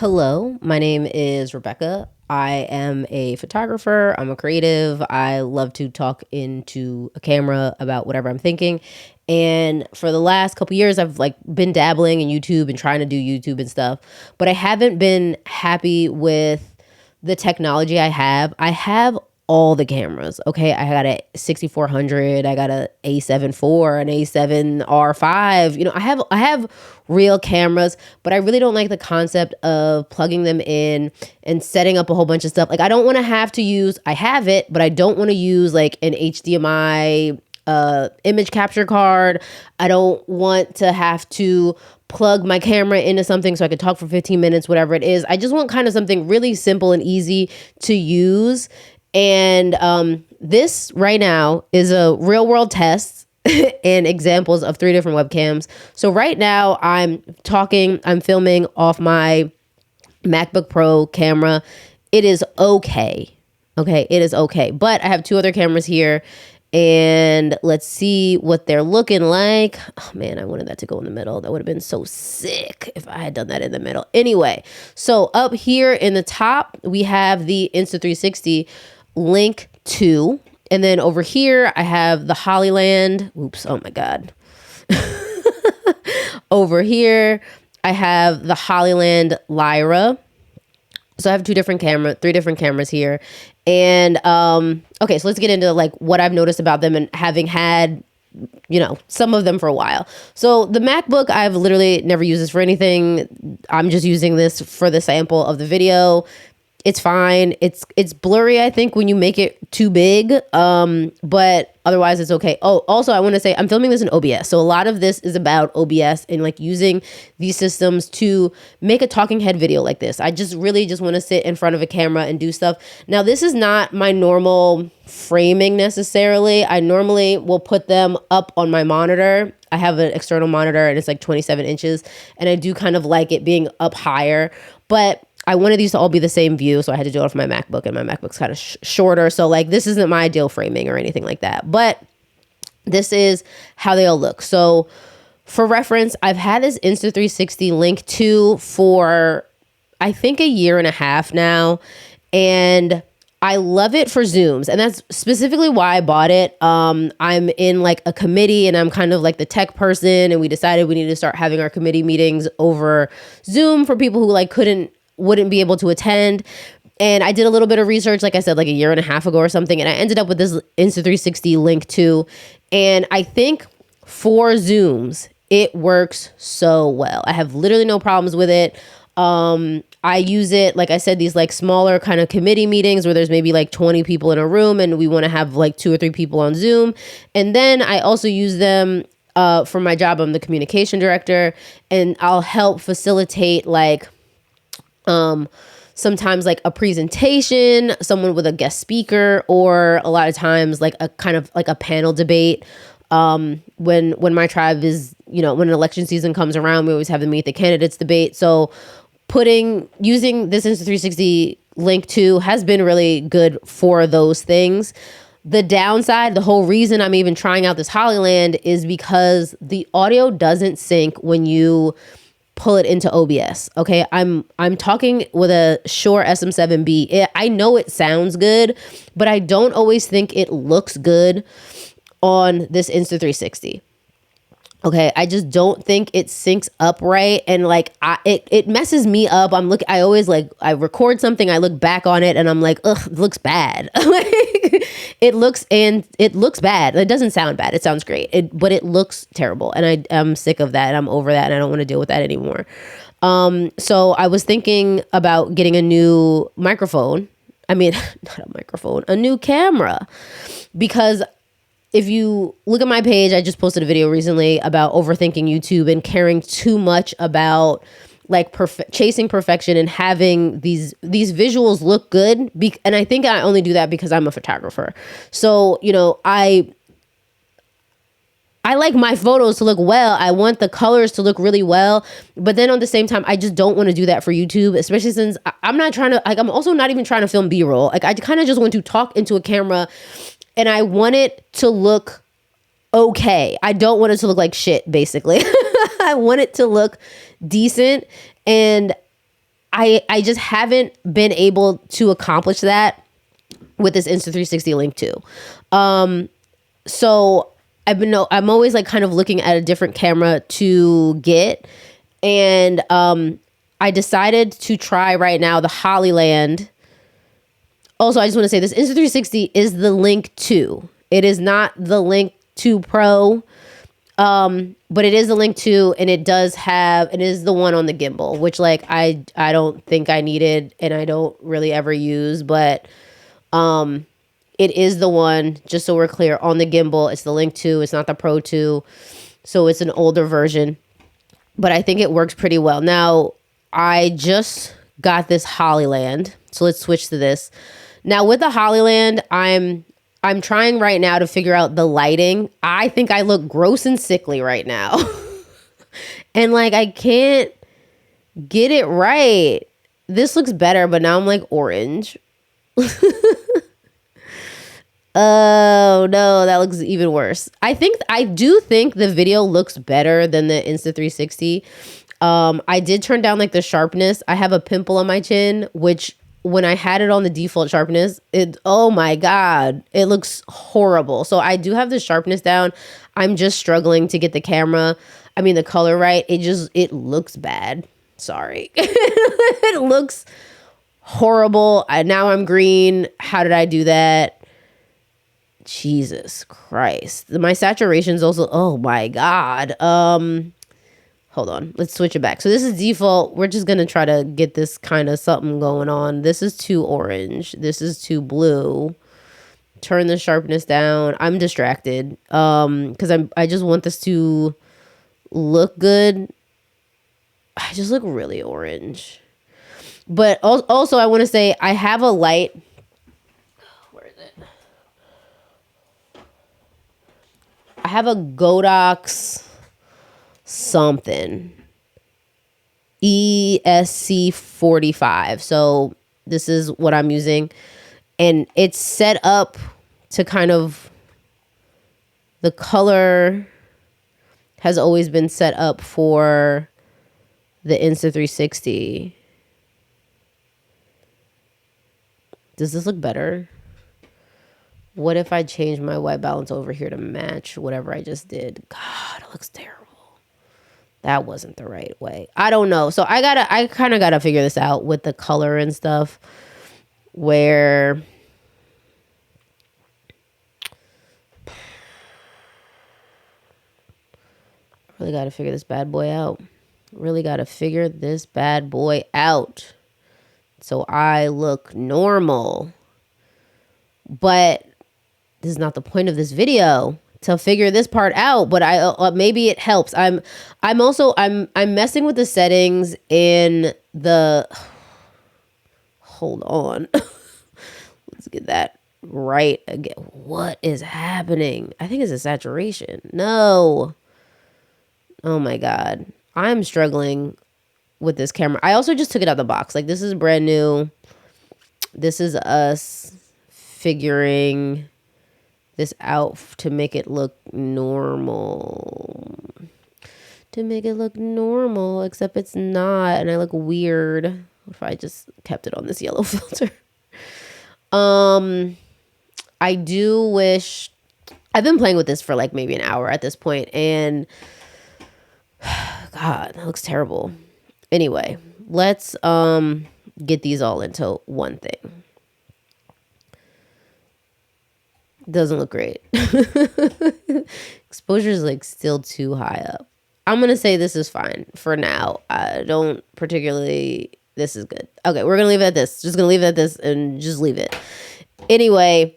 Hello, my name is Rebecca. I am a photographer. I'm a creative. I love to talk into a camera about whatever I'm thinking. And for the last couple years, I've been dabbling in YouTube and trying to do YouTube and stuff, but I haven't been happy with the technology I have. I have all the cameras. Okay, I got a 6400, I got a A7 IV, an A7 R5. I have real cameras, but I really don't like the concept of plugging them in and setting up a whole bunch of stuff. Like I don't want to have to use. I have it, but I don't want to use like an HDMI image capture card. I don't want to have to plug my camera into something so I could talk for 15 minutes, whatever it is. I just want kind of something really simple and easy to use. And this right now is a real world test and examples of 3 different webcams. So right now I'm filming off my MacBook Pro camera. It is okay. Okay, it is okay. But I have 2 other cameras here and let's see what they're looking like. Oh man, I wanted that to go in the middle. That would have been so sick if I had done that in the middle. Anyway, so up here in the top, we have the Insta360 Link 2. And then over here, I have the Hollyland. Oops, oh my God. Over here, I have the Hollyland Lyra. So I have 3 different cameras here. And okay, so let's get into like what I've noticed about them and having had, some of them for a while. So the MacBook, I've literally never used this for anything. I'm just using this for the sample of the video. It's fine. It's blurry, I think, when you make it too big. But otherwise it's okay. Oh, also I want to say I'm filming this in OBS. So a lot of this is about OBS and like using these systems to make a talking head video like this. I just really just want to sit in front of a camera and do stuff. Now, this is not my normal framing necessarily. I normally will put them up on my monitor. I have an external monitor and it's like 27 inches. And I do kind of like it being up higher. But I wanted these to all be the same view, so I had to do it off my MacBook, and my MacBook's kind of shorter, so like this isn't my ideal framing or anything like that, but this is how they all look. So for reference, I've had this Insta360 Link 2 for I think a year and a half now, and I love it for Zooms, and that's specifically why I bought it. I'm in like a committee and I'm kind of like the tech person, and we decided we needed to start having our committee meetings over Zoom for people who wouldn't be able to attend. And I did a little bit of research, like I said, like a year and a half ago or something. And I ended up with this Insta360 Link 2. And I think for Zooms, it works so well. I have literally no problems with it. I use it, like I said, these like smaller kind of committee meetings where there's maybe like 20 people in a room and we want to have like 2 or 3 people on Zoom. And then I also use them for my job. I'm the communication director, and I'll help facilitate sometimes like a presentation, someone with a guest speaker, or a lot of times like a kind of like a panel debate. When my tribe is, when election season comes around, we always have the Meet the Candidates debate. So using this Insta360 Link 2 has been really good for those things. The downside, the whole reason I'm even trying out this Hollyland is because the audio doesn't sync when you pull it into OBS. Okay, I'm talking with a Shure SM7B. I know it sounds good, but I don't always think it looks good on this Insta360. Okay, I just don't think it syncs up right, and like it messes me up. I always I record something, I look back on it, and I'm like, ugh, it looks bad. It looks bad. It doesn't sound bad. It sounds great, but it looks terrible, and I'm sick of that. And I'm over that, and I don't want to deal with that anymore. So I was thinking about getting a new microphone. I mean, not a microphone, a new camera, because if you look at my page, I just posted a video recently about overthinking YouTube and caring too much about like chasing perfection and having these visuals look good. And I think I only do that because I'm a photographer. So, I like my photos to look well. I want the colors to look really well. But then at the same time, I just don't want to do that for YouTube, especially since I'm not trying to, I'm also not even trying to film B-roll. Like I kind of just want to talk into a camera, and I want it to look okay. I don't want it to look like shit, basically. I want it to look decent. And I just haven't been able to accomplish that with this Insta360 Link 2. So I'm always like kind of looking at a different camera to get. And I decided to try right now the Hollyland. Also, I just want to say this Insta360 is the Link 2. It is not the Link 2 Pro. But it is the Link 2, and it is the one on the gimbal, which like I don't think I needed and I don't really ever use, but it is the one, just so we're clear, on the gimbal. It's the Link 2, it's not the Pro 2. So it's an older version, but I think it works pretty well. Now, I just got this Hollyland. So let's switch to this. Now with the Hollyland, I'm trying right now to figure out the lighting. I think I look gross and sickly right now. And like, I can't get it right. This looks better, but now I'm like orange. Oh no, that looks even worse. I do think the video looks better than the Insta360. I did turn down like the sharpness. I have a pimple on my chin, which when I had it on the default sharpness, oh my God, it looks horrible. So I do have the sharpness down. I'm just struggling to get the color right. It looks bad. Sorry. It looks horrible. Now I'm green. How did I do that? Jesus Christ. My saturation's also, oh my God. Hold on. Let's switch it back. So this is default. We're just going to try to get this kind of something going on. This is too orange. This is too blue. Turn the sharpness down. I'm distracted because I just want this to look good. I just look really orange. But also I want to say I have a light. Where is it? I have a Godox something ESC45. So this is what I'm using, and it's set up to kind of, the color has always been set up for the Insta360. Does this look better? What if I change my white balance over here to match whatever I just did? God, it looks terrible. That wasn't the right way. I don't know. So I kind of gotta figure this out with the color and stuff, where I really gotta figure this bad boy out. So I look normal. But this is not the point of this video, to figure this part out, but maybe it helps. I'm messing with the settings in the, hold on. Let's get that right again. What is happening? I think it's a saturation. No. Oh my God. I'm struggling with this camera. I also just took it out of the box. Like, this is brand new. This is us figuring this out to make it look normal. Except it's not, and I look weird. What if I just kept it on this yellow filter? I do wish, I've been playing with this for like maybe an hour at this point, and God, that looks terrible. Anyway, let's get these all into one thing. Doesn't look great. Exposure is like still too high up. I'm gonna say this is fine for now. I don't particularly, this is good. Okay, we're gonna leave it at this. Just gonna leave it at this and just leave it. Anyway,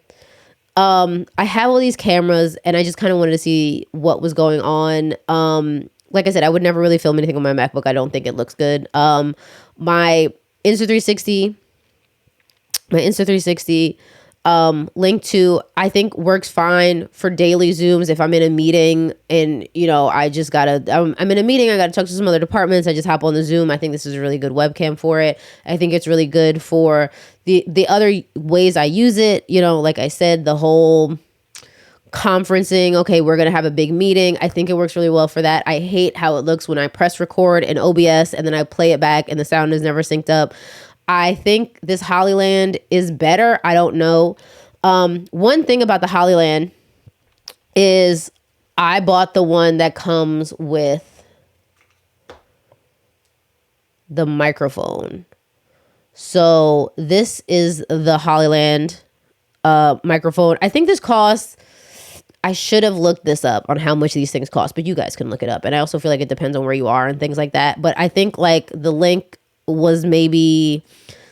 I have all these cameras and I just kind of wanted to see what was going on. Like I said, I would never really film anything on my MacBook. I don't think it looks good. My Insta360 Link 2, I think works fine for daily Zooms. If I'm in a meeting and, I just I'm in a meeting, I gotta talk to some other departments, I just hop on the Zoom. I think this is a really good webcam for it. I think it's really good for the other ways I use it. Like I said, the whole conferencing. Okay, we're going to have a big meeting. I think it works really well for that. I hate how it looks when I press record in OBS and then I play it back and the sound is never synced up. I think this Hollyland is better. I don't know. One thing about the Hollyland is I bought the one that comes with the microphone. So this is the Hollyland microphone. I think this costs, I should have looked this up on how much these things cost, but you guys can look it up. And I also feel like it depends on where you are and things like that. But I think like the Link was maybe,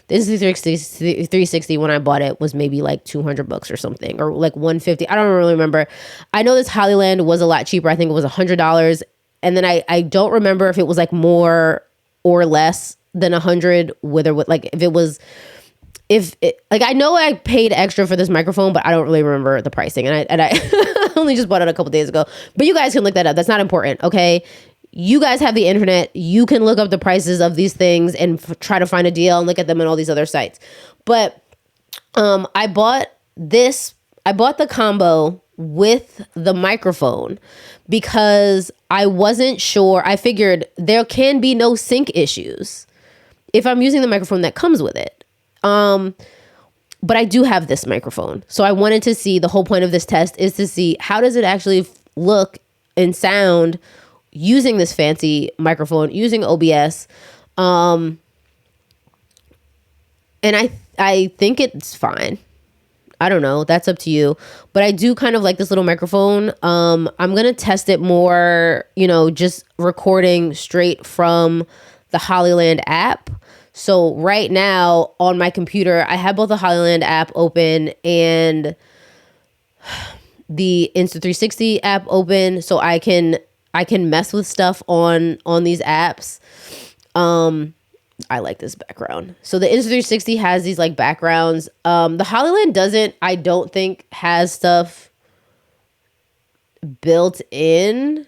this is 360 when I bought it was maybe like $200 or something, or like $150. I don't really remember. I know this Hollyland was a lot cheaper. I think it was $100. And then I don't remember if it was like more or less than 100, whether with like if it was, like I know I paid extra for this microphone, but I don't really remember the pricing. And I only just bought it a couple days ago. But you guys can look that up. That's not important. Okay. You guys have the internet. You can look up the prices of these things and try to find a deal and look at them on all these other sites. But I bought the combo with the microphone because I wasn't sure. I figured there can be no sync issues if I'm using the microphone that comes with it. But I do have this microphone. So I wanted to see, the whole point of this test is to see how does it actually look and sound using this fancy microphone, using OBS. And I think it's fine. I don't know. That's up to you. But I do kind of like this little microphone. I'm going to test it more, just recording straight from the Hollyland app. So right now on my computer, I have both the Hollyland app open and the Insta360 app open, so I can mess with stuff on these apps. I like this background. So the Insta360 has these like backgrounds. The Hollyland doesn't, I don't think, has stuff built in.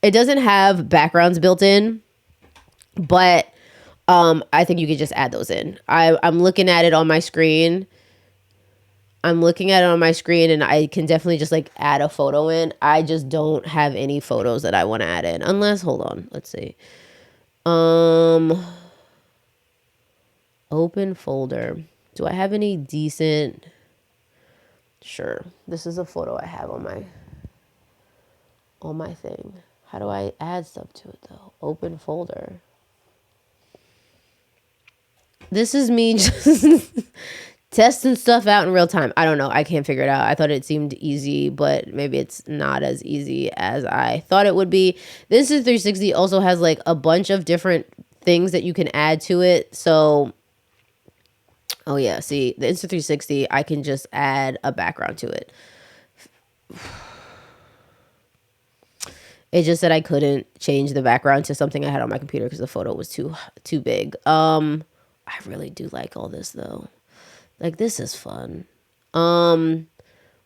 It doesn't have backgrounds built in, but I think you could just add those in. I'm looking at it on my screen. And I can definitely just like add a photo in. I just don't have any photos that I want to add in. Unless, hold on, let's see. Open folder. Do I have any decent? Sure. This is a photo I have on my thing. How do I add stuff to it though? Open folder. This is me just testing stuff out in real time. I don't know. I can't figure it out. I thought it seemed easy, but maybe it's not as easy as I thought it would be. This is 360 also has like a bunch of different things that you can add to it. So, oh yeah, see, the Insta360, I can just add a background to it. It just said I couldn't change the background to something I had on my computer because the photo was too big. I really do like all this though. Like, this is fun. We're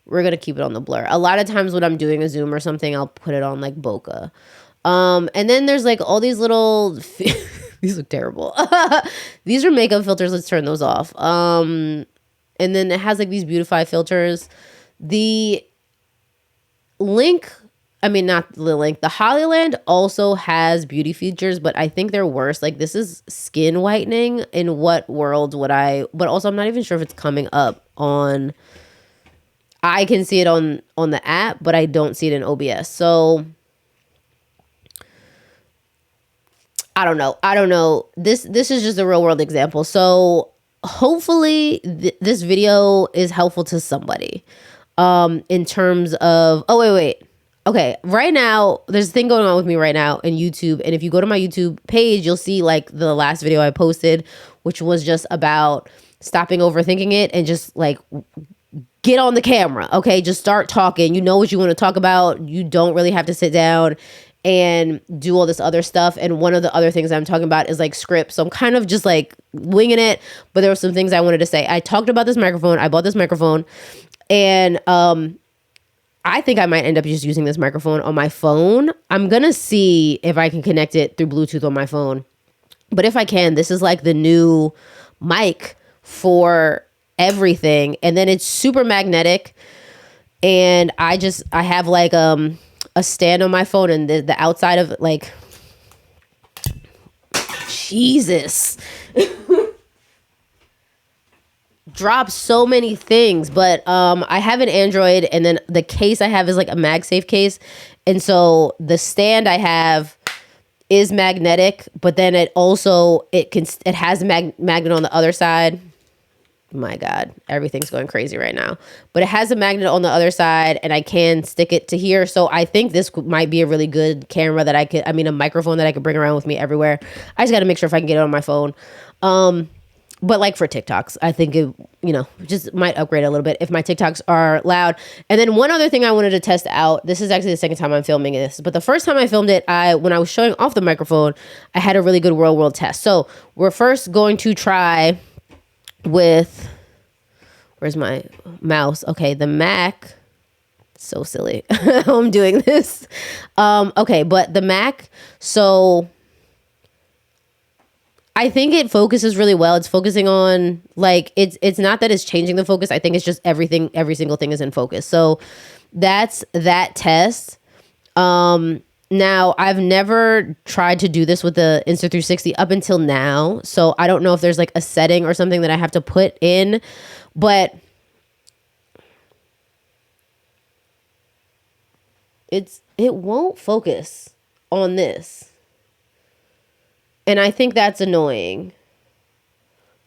going to keep it on the blur. A lot of times when I'm doing a Zoom or something, I'll put it on like bokeh. And then there's like all these little, these look terrible. These are makeup filters. Let's turn those off. And then it has like these beautify filters. The Link, not the Link. The Hollyland also has beauty features, but I think they're worse. Like, this is skin whitening. In what world would I? But also, I'm not even sure if it's coming up on. I can see it on the app, but I don't see it in OBS. So I don't know. This is just a real world example. So hopefully this video is helpful to somebody. In terms of. Oh wait. Okay, right now, there's a thing going on with me right now in YouTube. And if you go to my YouTube page, you'll see like the last video I posted, which was just about stopping overthinking it and just like get on the camera. Okay, just start talking. You know what you want to talk about. You don't really have to sit down and do all this other stuff. And one of the other things I'm talking about is like scripts. So I'm kind of just like winging it. But there were some things I wanted to say. I talked about this microphone. I bought this microphone. And I think I might end up just using this microphone on my phone. I'm going to see if I can connect it through Bluetooth on my phone. But if I can, this is like the new mic for everything. And then it's super magnetic. And I have like a stand on my phone, and the outside of it, like, Jesus. Drops so many things. But I have an Android, and then the case I have is like a MagSafe case. And so the stand I have is magnetic, but then it has a magnet on the other side. My God, everything's going crazy right now. But it has a magnet on the other side, and I can stick it to here. So I think this might be a really good camera that a microphone that I could bring around with me everywhere. I just got to make sure if I can get it on my phone. But like for TikToks, I think it, just might upgrade a little bit if my TikToks are loud. And then one other thing I wanted to test out, this is actually the second time I'm filming this, but the first time I filmed it, when I was showing off the microphone, I had a really good real world test. So we're first going to try with, where's my mouse? Okay, the Mac. So silly. I'm doing this. Okay, but the Mac, so I think it focuses really well. It's focusing on, like, it's not that it's changing the focus. I think it's just every single thing is in focus. So that's that test. Now, I've never tried to do this with the Insta360 up until now, so I don't know if there's like a setting or something that I have to put in, but it won't focus on this. And I think that's annoying.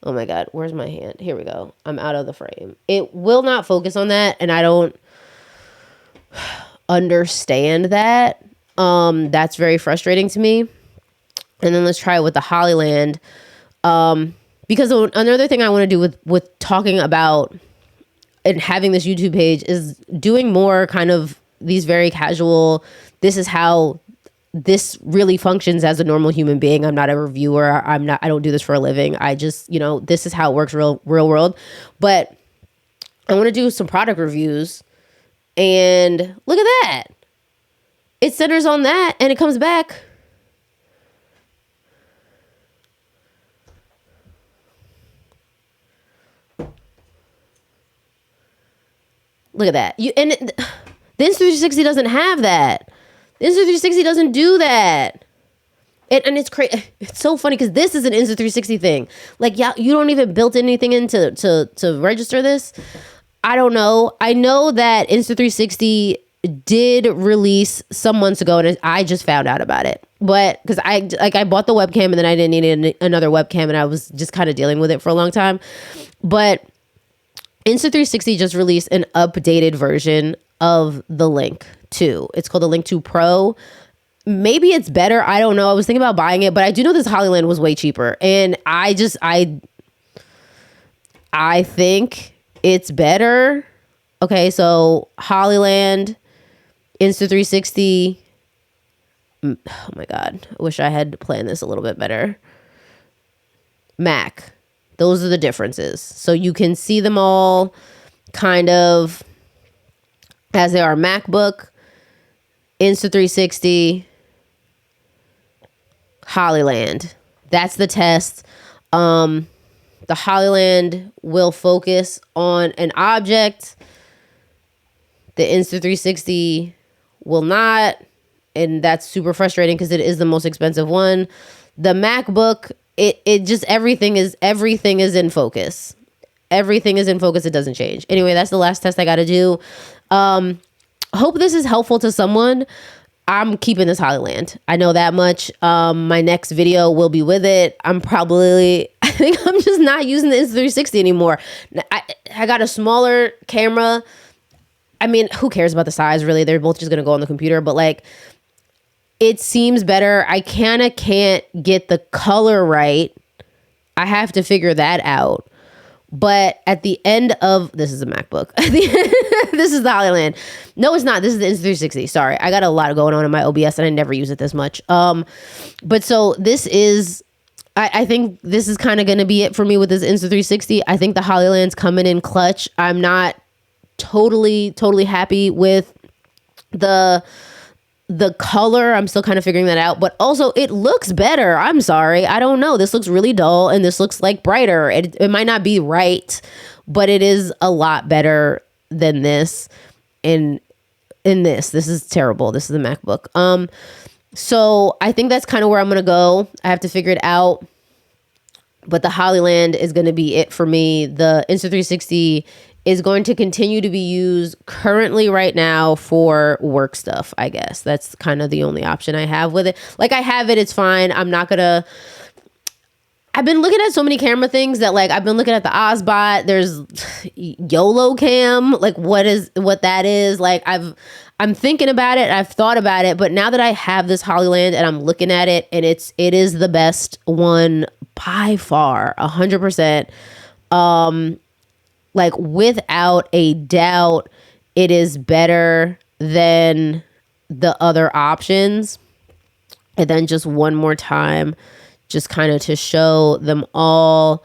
Oh my God, where's my hand? Here we go. I'm out of the frame. It will not focus on that, and I don't understand that. That's very frustrating to me. And then let's try it with the Hollyland. Because another thing I want to do with talking about and having this YouTube page is doing more kind of these very casual, this is how this really functions as a normal human being. I'm not a reviewer. I don't do this for a living. I just, this is how it works real world. But I want to do some product reviews, and look at that. It centers on that, and it comes back. Look at that. The Insta360 doesn't have that. The Insta360 doesn't do that. And it's crazy. It's so funny because this is an Insta360 thing. Like, yeah, you don't even build anything in to register this. I don't know. I know that Insta360 did release some months ago, and I just found out about it. But because I bought the webcam, and then I didn't need another webcam, and I was just kind of dealing with it for a long time. But Insta360 just released an updated version of the Link 2. It's called the Link 2 Pro. Maybe it's better. I don't know. I was thinking about buying it, but I do know this Hollyland was way cheaper, and I think it's better. Okay, so Hollyland, Insta360. Oh my God. I wish I had planned this a little bit better. Mac. Those are the differences. So you can see them all kind of as they are. MacBook, Insta360, Hollyland. That's the test. The Hollyland will focus on an object. The Insta360 will not, and that's super frustrating because it is the most expensive one. The MacBook, it just everything is in focus. Everything is in focus. It doesn't change. Anyway, that's the last test I got to do. Hope this is helpful to someone. I'm keeping this Hollyland. I know that much. My next video will be with it. I think I'm just not using the Insta360 anymore. I got a smaller camera. I mean, who cares about the size, really? They're both just going to go on the computer. But, like, it seems better. I kind of can't get the color right. I have to figure that out. But at the end of... This is a MacBook. This is the Hollyland. No, it's not. This is the Insta360. Sorry. I got a lot going on in my OBS, and I never use it this much. But so this is... I think this is kind of going to be it for me with this Insta360. I think the Hollyland's coming in clutch. I'm not totally happy with the The color, I'm still kind of figuring that out, but also it looks better. I'm sorry. I don't know. This looks really dull and this looks like brighter. It might not be right, but it is a lot better than this. In this is terrible. This is the MacBook. So I think that's kind of where I'm going to go. I have to figure it out. But the Hollyland is going to be it for me. The Insta360 is going to continue to be used currently right now for work stuff, I guess. That's kind of the only option I have with it. Like, I have it, it's fine. I'm not going to... I've been looking at so many camera things that, like, I've been looking at the Ozbot. There's YOLO cam, like what that is. Like, I'm thinking about it. I've thought about it, but now that I have this Hollyland and I'm looking at it, and it is the best one by far, 100%. Like, without a doubt, it is better than the other options. And then just one more time, just kind of to show them all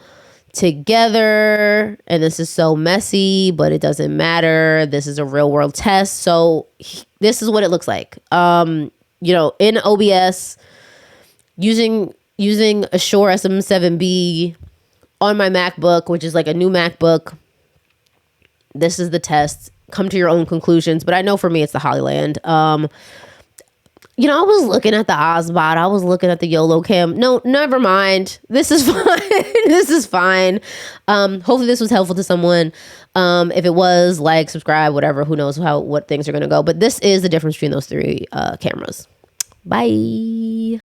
together. And this is so messy, but it doesn't matter. This is a real world test. So this is what it looks like. In OBS, using a Shure SM7B on my MacBook, which is like a new MacBook. This is the test. Come to your own conclusions. But I know for me, it's the Hollyland. I was looking at the Ozbot. I was looking at the YOLO cam. No, never mind. This is fine. This is fine. Hopefully this was helpful to someone. If it was, like, subscribe, whatever. Who knows what things are going to go. But this is the difference between those three cameras. Bye.